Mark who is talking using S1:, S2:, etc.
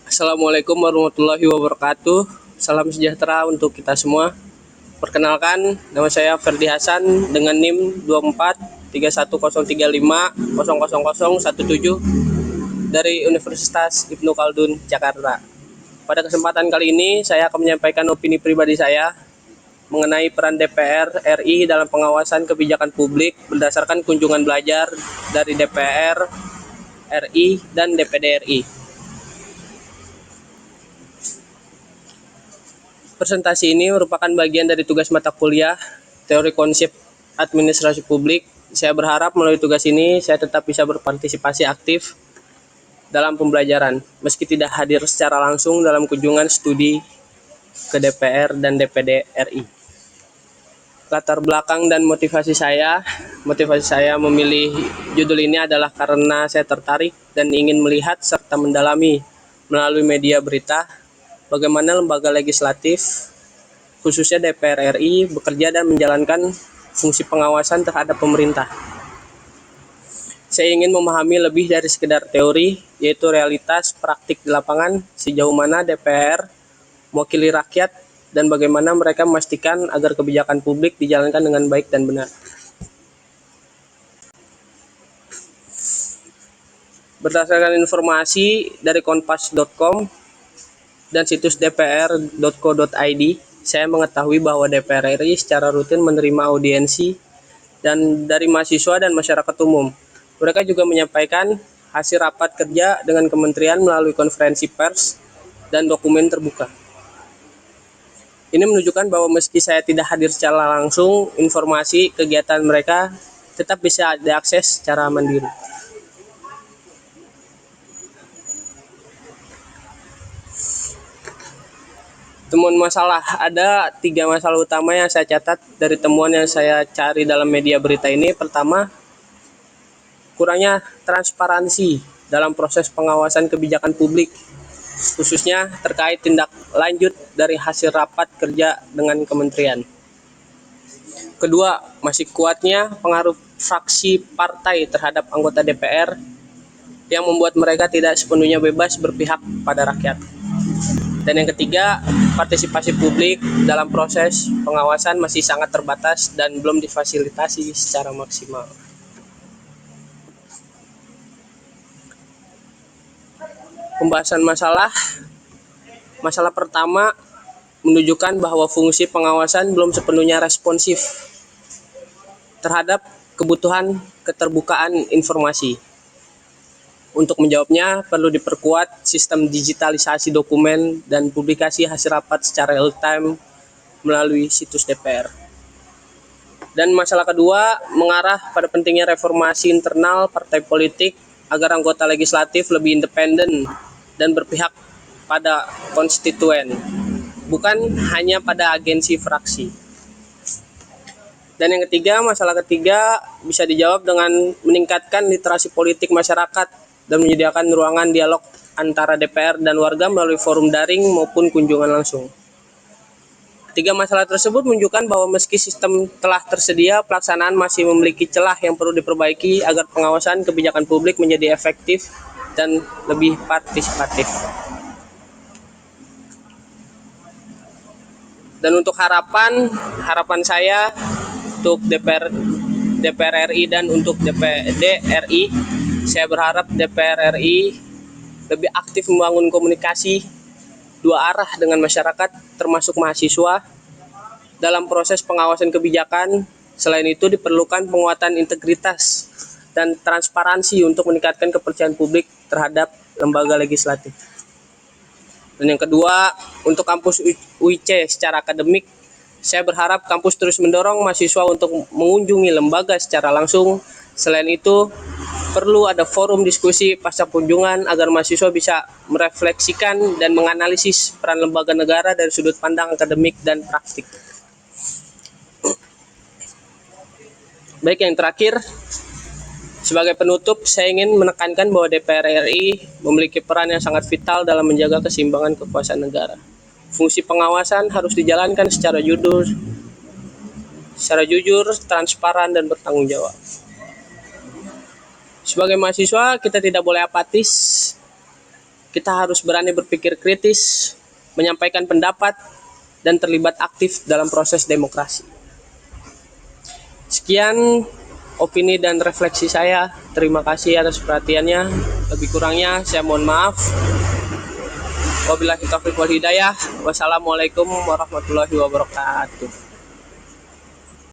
S1: Assalamualaikum warahmatullahi wabarakatuh. Salam sejahtera untuk kita semua. Perkenalkan, nama saya Ferdi Hasan dengan NIM 243103500017 dari Universitas Ibnu Khaldun, Jakarta. Pada kesempatan kali ini, saya akan menyampaikan opini pribadi saya mengenai peran DPR RI dalam pengawasan kebijakan publik berdasarkan kunjungan belajar dari DPR RI dan DPD RI. Presentasi ini merupakan bagian dari tugas mata kuliah Teori Konsep Administrasi Publik. Saya berharap melalui tugas ini saya tetap bisa berpartisipasi aktif dalam pembelajaran, meski tidak hadir secara langsung dalam kunjungan studi ke DPR dan DPD RI. Latar belakang dan motivasi saya memilih judul ini adalah karena saya tertarik dan ingin melihat serta mendalami melalui media berita bagaimana lembaga legislatif, khususnya DPR RI, bekerja dan menjalankan fungsi pengawasan terhadap pemerintah. Saya ingin memahami lebih dari sekedar teori, yaitu realitas praktik di lapangan, sejauh mana DPR mewakili rakyat, dan bagaimana mereka memastikan agar kebijakan publik dijalankan dengan baik dan benar. Berdasarkan informasi dari kompas.com dan situs dpr.co.id, saya mengetahui bahwa DPR RI secara rutin menerima audiensi dan dari mahasiswa dan masyarakat umum. Mereka juga menyampaikan hasil rapat kerja dengan kementerian melalui konferensi pers dan dokumen terbuka. Ini menunjukkan bahwa meski saya tidak hadir secara langsung, informasi kegiatan mereka tetap bisa diakses secara mandiri. Temuan masalah, ada 3 masalah utama yang saya catat dari temuan yang saya cari dalam media berita ini. Pertama, kurangnya transparansi dalam proses pengawasan kebijakan publik, khususnya terkait tindak lanjut dari hasil rapat kerja dengan kementerian. Kedua, masih kuatnya pengaruh fraksi partai terhadap anggota DPR yang membuat mereka tidak sepenuhnya bebas berpihak pada rakyat. Dan yang ketiga, partisipasi publik dalam proses pengawasan masih sangat terbatas dan belum difasilitasi secara maksimal. Pembahasan masalah pertama menunjukkan bahwa fungsi pengawasan belum sepenuhnya responsif terhadap kebutuhan keterbukaan informasi. Untuk menjawabnya, perlu diperkuat sistem digitalisasi dokumen dan publikasi hasil rapat secara real-time melalui situs DPR. Dan masalah kedua, mengarah pada pentingnya reformasi internal partai politik agar anggota legislatif lebih independen dan berpihak pada konstituen, bukan hanya pada agensi fraksi. Dan yang ketiga, masalah ketiga bisa dijawab dengan meningkatkan literasi politik masyarakat dan menyediakan ruangan dialog antara DPR dan warga melalui forum daring maupun kunjungan langsung. Tiga masalah tersebut menunjukkan bahwa meski sistem telah tersedia, pelaksanaan masih memiliki celah yang perlu diperbaiki agar pengawasan kebijakan publik menjadi efektif dan lebih partisipatif. Dan untuk harapan saya untuk DPR RI dan untuk DPD RI, saya berharap DPR RI lebih aktif membangun komunikasi dua arah dengan masyarakat termasuk mahasiswa dalam proses pengawasan kebijakan. Selain itu diperlukan penguatan integritas dan transparansi untuk meningkatkan kepercayaan publik terhadap lembaga legislatif. Dan yang kedua, untuk kampus UIC secara akademik, saya berharap kampus terus mendorong mahasiswa untuk mengunjungi lembaga secara langsung. Selain itu, perlu ada forum diskusi pasca kunjungan agar mahasiswa bisa merefleksikan dan menganalisis peran lembaga negara dari sudut pandang akademik dan praktik. Baik, yang terakhir, sebagai penutup, saya ingin menekankan bahwa DPR RI memiliki peran yang sangat vital dalam menjaga keseimbangan kekuasaan negara. Fungsi pengawasan harus dijalankan secara jujur, transparan, dan bertanggung jawab. Sebagai mahasiswa, kita tidak boleh apatis. kita harus berani berpikir kritis, menyampaikan pendapat, dan terlibat aktif dalam proses demokrasi. Sekian opini dan refleksi saya. Terima kasih atas perhatiannya. Lebih kurangnya saya mohon maaf. Wabillahi taufiq wal hidayah. Wassalamualaikum warahmatullahi wabarakatuh.